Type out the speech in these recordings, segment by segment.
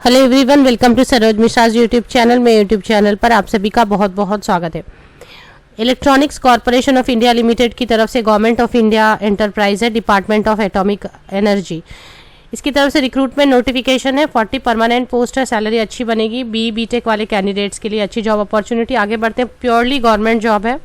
Hello everyone, welcome to Saroj Mishra's YouTube channel. में YouTube channel पर आप सभी का बहुत बहुत स्वागत है। Electronics corporation of India limited की तरफ से गवर्नमेंट ऑफ इंडिया एंटरप्राइज है, डिपार्टमेंट ऑफ एटॉमिक एनर्जी, इसकी तरफ से रिक्रूटमेंट नोटिफिकेशन है। 40 परमानेंट पोस्ट है, सैलरी अच्छी बनेगी। बीटेक वाले कैंडिडेट्स के लिए अच्छी जॉब अपॉर्चुनिटी। आगे बढ़ते हैं, प्योरली गवर्नमेंट जॉब है।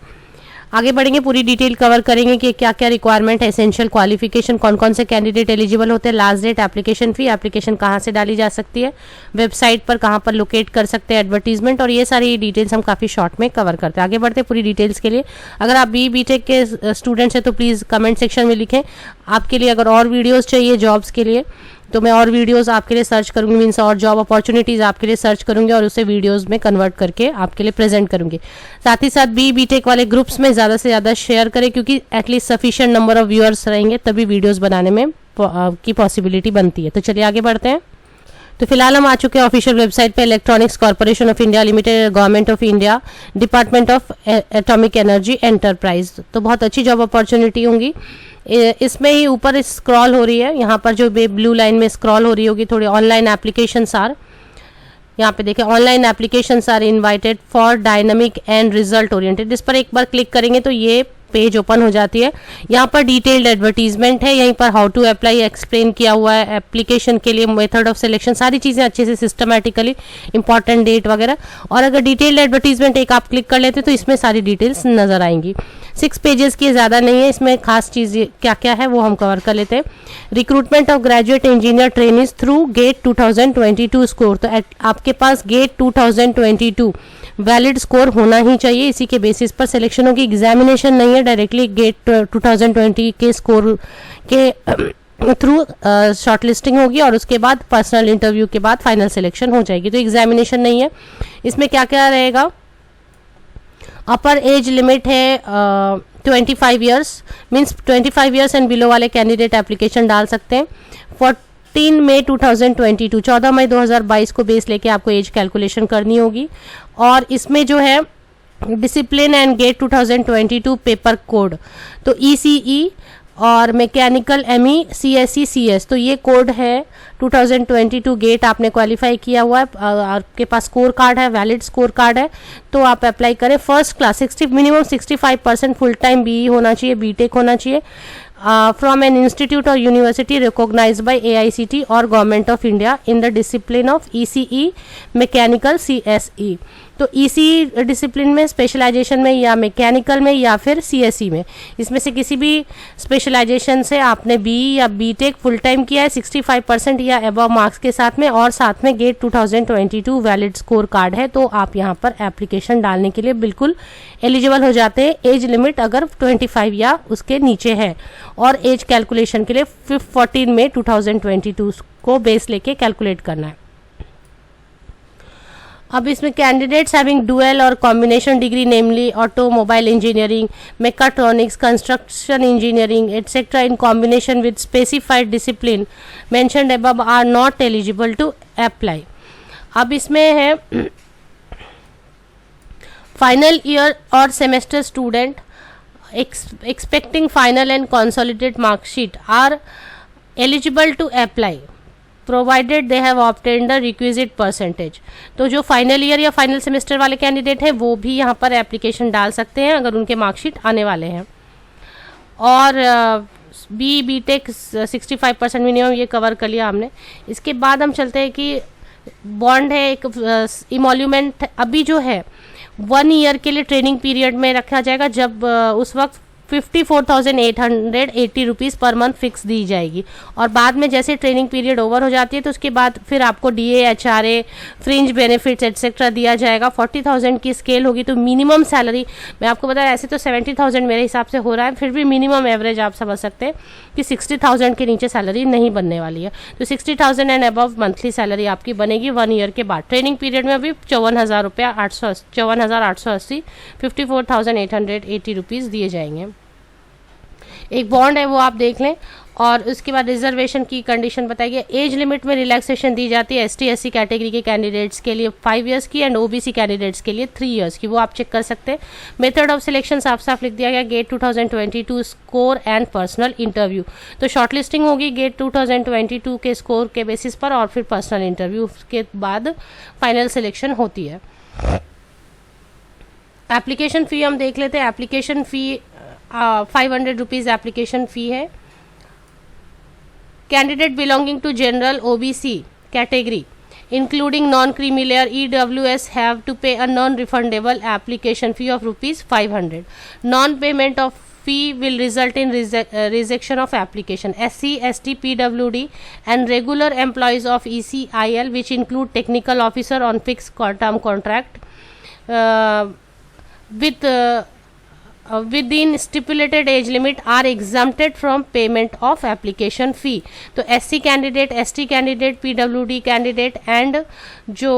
आगे बढ़ेंगे, पूरी डिटेल कवर करेंगे कि क्या क्या रिक्वायरमेंट है, एसेंशियल क्वालिफिकेशन, कौन कौन से कैंडिडेट एलिजिबल होते हैं, last date, application fee, application कहाँ से डाली जा सकती है, वेबसाइट पर कहाँ पर लोकेट कर सकते हैं, एडवर्टीजमेंट, और ये सारी डिटेल्स हम काफ़ी शॉर्ट में कवर करते हैं। आगे बढ़ते हैं, पूरी डिटेल्स के लिए अगर आप बीटेक के स्टूडेंट्स हैं तो प्लीज़ कमेंट सेक्शन में लिखें। आपके लिए अगर और वीडियोज़ चाहिए जॉब्स के लिए तो मैं और वीडियोस आपके लिए सर्च करूंगी, मीन्स और जॉब अपॉर्चुनिटीज़ आपके लिए सर्च करूंगी और उसे वीडियोस में कन्वर्ट करके आपके लिए प्रेजेंट करूंगी। साथ ही साथ बीटेक वाले ग्रुप्स में ज़्यादा से ज़्यादा शेयर करें, क्योंकि at least sufficient number of viewers रहेंगे तभी वीडियोस बनाने में की पॉसिबिलिटी बनती है। तो चलिए आगे बढ़ते हैं। तो फिलहाल हम आ चुके हैं ऑफिशियल वेबसाइट पे। Electronics corporation of India limited, government of India, department of atomic energy enterprise. तो बहुत अच्छी जॉब अपॉर्चुनिटी होंगी। इसमें ही ऊपर स्क्रॉल हो रही है, यहाँ पर जो ब्लू लाइन में स्क्रॉल हो रही होगी थोड़ी, ऑनलाइन एप्लीकेशंस आर, यहाँ पे देखें, online applications are invited for dynamic and result oriented. इस पर एक बार क्लिक करेंगे तो ये पेज ओपन हो जाती है। यहाँ पर डिटेल्ड एडवर्टीजमेंट है, यहीं पर हाउ टू अप्लाई एक्सप्लेन किया हुआ है, एप्लीकेशन के लिए मेथड ऑफ सिलेक्शन, सारी चीज़ें अच्छे से सिस्टमेटिकली, इंपॉर्टेंट डेट वगैरह। और अगर डिटेल्ड एडवर्टीजमेंट एक आप क्लिक कर लेते तो इसमें सारी डिटेल्स नजर आएंगी। 6 पेजेस की ज़्यादा नहीं है, इसमें खास चीज़ क्या क्या है वो हम कवर कर लेते हैं। Recruitment of graduate engineer trainees through GATE 2022 score. तो आपके पास गेट 2022 वैलिड स्कोर होना ही चाहिए, इसी के बेसिस पर सिलेक्शन होगी। एग्जामिनेशन नहीं है, डायरेक्टली गेट 2020 के स्कोर के थ्रू शॉर्टलिस्टिंग होगी और उसके बाद पर्सनल इंटरव्यू के बाद फाइनल सिलेक्शन हो जाएगी। तो एग्जामिनेशन नहीं है। इसमें क्या क्या रहेगा, अपर एज लिमिट है 25 years, means 25 years and below वाले कैंडिडेट एप्लीकेशन डाल सकते हैं। 14 मई 2022, 14 मई 2022 को बेस लेके आपको एज कैलकुलेशन करनी होगी। और इसमें जो है discipline and GATE 2022 paper code, तो ECE और मैकेनिकल ME CSE CS, तो ये कोड है 2022 गेट आपने क्वालिफाई किया हुआ है, आपके पास स्कोर कार्ड है, वैलिड स्कोर कार्ड है, तो आप अप्लाई करें। First class minimum 65% full time BE होना चाहिए, बीटेक होना चाहिए, फ्रॉम एन इंस्टीट्यूट और यूनिवर्सिटी रिकॉग्नाइज्ड बाय AICT और government of India in the discipline of ECE mechanical CSE। तो ECE डिसिप्लिन में, स्पेशलाइजेशन में, या मैकेनिकल में, या फिर CSE में, इसमें से किसी भी स्पेशलाइजेशन से आपने BE या बीटेक फुल टाइम किया है 65% या अबव मार्क्स के साथ में, और साथ में गेट 2022 वैलिड स्कोर कार्ड है, तो आप यहाँ पर एप्लीकेशन डालने के लिए बिल्कुल एलिजिबल हो जाते हैं। एज लिमिट अगर 25 या उसके नीचे है, और एज कैलकुलेशन के लिए 14 मई 2022 को बेस लेके कैलकुलेट करना है। अब इसमें कैंडिडेट्स हैविंग डुअल और combination degree, namely automobile engineering, mechatronics, construction engineering etcetera in combination with specified discipline mentioned above are not eligible to apply. अब इसमें है फाइनल ईयर और semester student expecting final and consolidated mark sheet are eligible to apply provided they have obtained the requisite percentage। तो जो final year या final semester वाले candidate हैं वो भी यहाँ पर एप्लीकेशन डाल सकते हैं अगर उनके मार्कशीट आने वाले हैं। और बीटेक 65% मिनिमम, ये कवर कर लिया हमने। इसके बाद हम चलते हैं कि बॉन्ड है, एक इमोल्यूमेंट अभी जो है 1 ईयर के लिए ट्रेनिंग पीरियड में रखा जाएगा, जब उस वक्त 54,880 रुपीज़ पर मंथ फिक्स दी जाएगी। और बाद में जैसे ट्रेनिंग पीरियड ओवर हो जाती है तो उसके बाद फिर आपको DA, HRA, fringe benefits etcetera दिया जाएगा। 40,000 की स्केल होगी। तो मिनिमम सैलरी मैं आपको बताया, ऐसे तो 70,000 मेरे हिसाब से हो रहा है, फिर भी मिनिमम एवरेज आप समझ सकते हैं कि 60,000 के नीचे सैलरी नहीं बनने वाली है। तो 60,000 एंड अबव मंथली सैलरी आपकी बनेगी 1 ईयर के बाद। ट्रेनिंग पीरियड में अभी 54,880 54,880 रुपीज़ दिए जाएंगे। एक बॉन्ड है वो आप देख लें, और उसके बाद रिजर्वेशन की कंडीशन बताई गई। एज लिमिट में रिलैक्सेशन दी जाती है एसटी एससी कैटेगरी के कैंडिडेट्स के लिए 5 इयर्स की एंड ओबीसी कैंडिडेट्स के लिए 3 इयर्स की, वो आप चेक कर सकते हैं। मेथड ऑफ सिलेक्शन साफ साफ लिख दिया गया, GATE 2022 score and personal interview. तो शॉर्टलिस्टिंग होगी गेट 2022 के स्कोर के बेसिस पर और फिर पर्सनल इंटरव्यू के बाद फाइनल सिलेक्शन होती है। एप्लीकेशन फ़ी हम देख लेते हैं। Application fee 500 rupees application fee है। Candidate belonging to general OBC category including non-creamy layer EWS have to pay a non-refundable application fee of ₹500. Non-payment of fee will result in rejection of application. SC, ST, PWD and regular employees of ECIL which include technical officer on fixed term contract within stipulated age limit are exempted from payment of application fee. तो SC candidate, ST candidate, PWD candidate and जो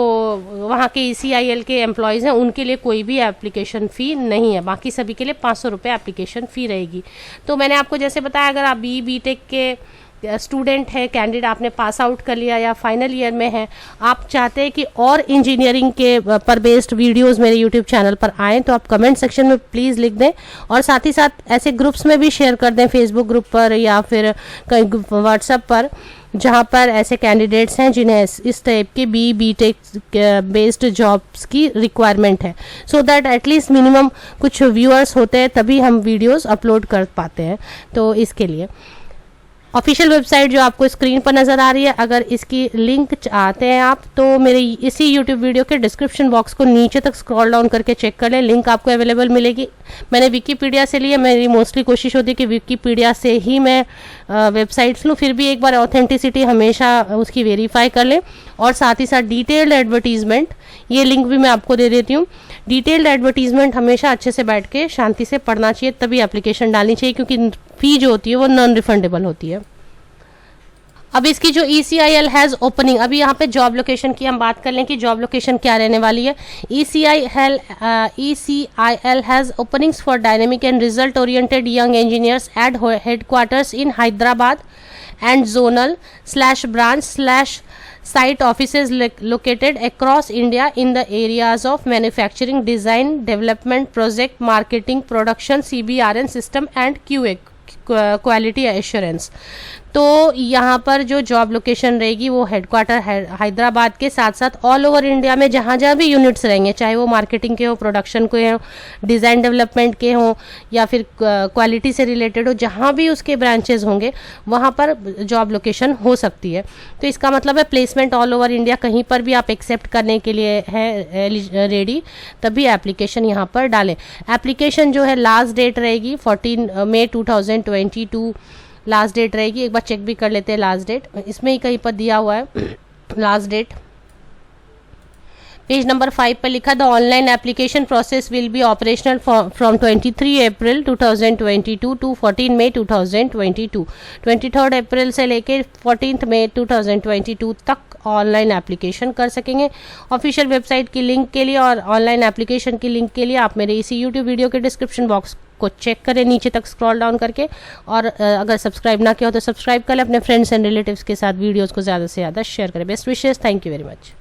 वहाँ के ECIL के employees हैं उनके लिए कोई भी एप्लीकेशन फ़ी नहीं है। बाकी सभी के लिए 500 रुपये एप्लीकेशन फ़ी रहेगी। तो मैंने आपको जैसे बताया, अगर आप BTech के स्टूडेंट है, कैंडिडेट आपने पास आउट कर लिया या फाइनल ईयर में है, आप चाहते हैं कि और इंजीनियरिंग के पर बेस्ड वीडियोस मेरे यूट्यूब चैनल पर आएँ, तो आप कमेंट सेक्शन में प्लीज़ लिख दें और साथ ही साथ ऐसे ग्रुप्स में भी शेयर कर दें, फेसबुक ग्रुप पर या फिर कहीं व्हाट्सएप पर, जहाँ पर ऐसे कैंडिडेट्स हैं जिन्हें इस टाइप के BTech बेस्ड जॉब्स की रिक्वायरमेंट है, सो दैट एटलीस्ट मिनिमम कुछ व्यूअर्स होते हैं तभी हम वीडियोज़ अपलोड कर पाते हैं। तो इसके लिए ऑफिशियल वेबसाइट जो आपको स्क्रीन पर नज़र आ रही है, अगर इसकी लिंक चाहते हैं आप तो मेरे इसी यूट्यूब वीडियो के डिस्क्रिप्शन बॉक्स को नीचे तक स्क्रॉल डाउन करके चेक कर लें, लिंक आपको अवेलेबल मिलेगी। मैंने विकीपीडिया से लिया, मेरी मोस्टली कोशिश होती है कि विकीपीडिया से ही मैं वेबसाइट्स लूँ, फिर भी एक बार ऑथेंटिसिटी हमेशा उसकी वेरीफाई कर लें। और साथ ही साथ डिटेल्ड एडवर्टीजमेंट, ये लिंक भी मैं आपको दे देती हूँ। डिटेल्ड एडवर्टीजमेंट हमेशा अच्छे से बैठ के शांति से पढ़ना चाहिए, तभी एप्लीकेशन डालनी चाहिए, क्योंकि फ़ी जो होती है वो नॉन रिफंडेबल होती है। अब इसकी जो ECIL हैज़ ओपनिंग, अभी यहाँ पे जॉब लोकेशन की हम बात कर लें कि जॉब लोकेशन क्या रहने वाली है। ECIL has openings for dynamic and result oriented young engineers at headquarters in Hyderabad and zonal/branch/site offices located across India in the areas of manufacturing, design, development, project, marketing, production, CBRN system and QA quality assurance. तो यहाँ पर जो job location रहेगी वो headquarter Hyderabad के साथ साथ all over India में जहाँ जहाँ भी यूनिट्स रहेंगे, चाहे वो मार्केटिंग के हो, प्रोडक्शन के हो, डिज़ाइन डेवलपमेंट के हो या फिर क्वालिटी से रिलेटेड हो, जहाँ भी उसके ब्रांचेज होंगे वहाँ पर जॉब लोकेशन हो सकती है। तो इसका मतलब है प्लेसमेंट ऑल ओवर इंडिया कहीं पर भी आप एक्सेप्ट करने के लिए है रेडी, तभी एप्लीकेशन यहाँ पर डालें। एप्लीकेशन जो है लास्ट डेट रहेगी 14 मई 2022 लास्ट डेट रहेगी। एक बार चेक भी कर लेते हैं लास्ट डेट, इसमें ही कहीं पर दिया हुआ है लास्ट डेट। पेज नंबर 5 पर लिखा, the online application process will be operational from 23 April 2022 to 14 May 2022। 23 April से लेकर 14 मई 2022 तक ऑनलाइन एप्लीकेशन कर सकेंगे। ऑफिशियल वेबसाइट की लिंक के लिए और ऑनलाइन एप्लीकेशन की लिंक के लिए आप मेरे इसी यूट्यूब वीडियो के डिस्क्रिप्शन बॉक्स को चेक करें नीचे तक स्क्रॉल डाउन करके, और अगर सब्सक्राइब ना किया हो तो सब्सक्राइब कर लें। अपने फ्रेंड्स एंड रिलेटिव्स के साथ वीडियोज़ को ज़्यादा से ज़्यादा शेयर करें। Best wishes, thank you very much.